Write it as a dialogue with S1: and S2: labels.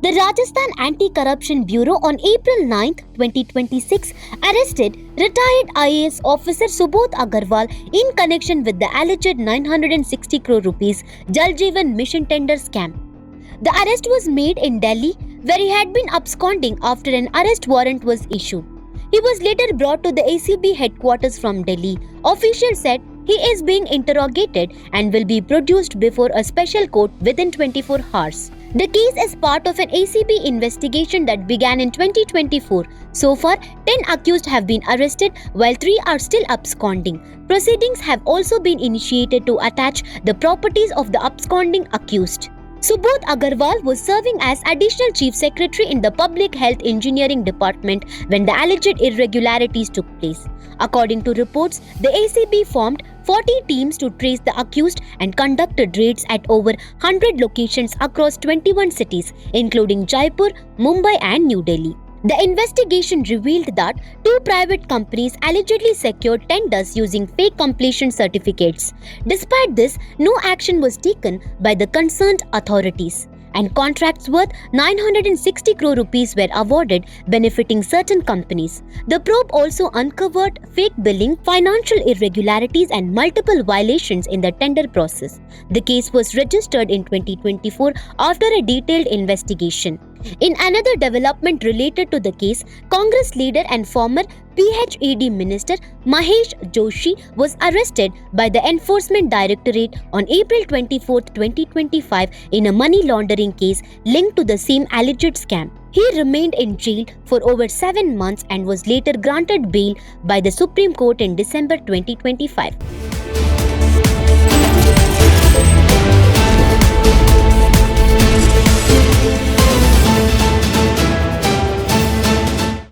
S1: The Rajasthan Anti-Corruption Bureau on April 9, 2026 arrested retired IAS officer Subodh Agarwal in connection with the alleged 960 crore rupees Jal Jeevan Mission tender scam. The arrest was made in Delhi, where he had been absconding after an arrest warrant was issued. He was later brought to the ACB headquarters from Delhi. Officials said he is being interrogated and will be produced before a special court within 24 hours. The case is part of an ACB investigation that began in 2024. So far, 10 accused have been arrested while 3 are still absconding. Proceedings have also been initiated to attach the properties of the absconding accused. Subodh Agarwal was serving as Additional Chief Secretary in the Public Health Engineering Department when the alleged irregularities took place. According to reports, the ACB formed 40 teams to trace the accused and conducted raids at over 100 locations across 21 cities, including Jaipur, Mumbai and New Delhi. The investigation revealed that 2 private companies allegedly secured tenders using fake completion certificates. Despite this, no action was taken by the concerned authorities, and contracts worth 960 crore rupees were awarded, benefiting certain companies. The probe also uncovered fake billing, financial irregularities and multiple violations in the tender process. The case was registered in 2024 after a detailed investigation. In another development related to the case, Congress leader and former PHED Minister Mahesh Joshi was arrested by the Enforcement Directorate on April 24, 2025 in a money laundering case linked to the same alleged scam. He remained in jail for over 7 months and was later granted bail by the Supreme Court in December 2025.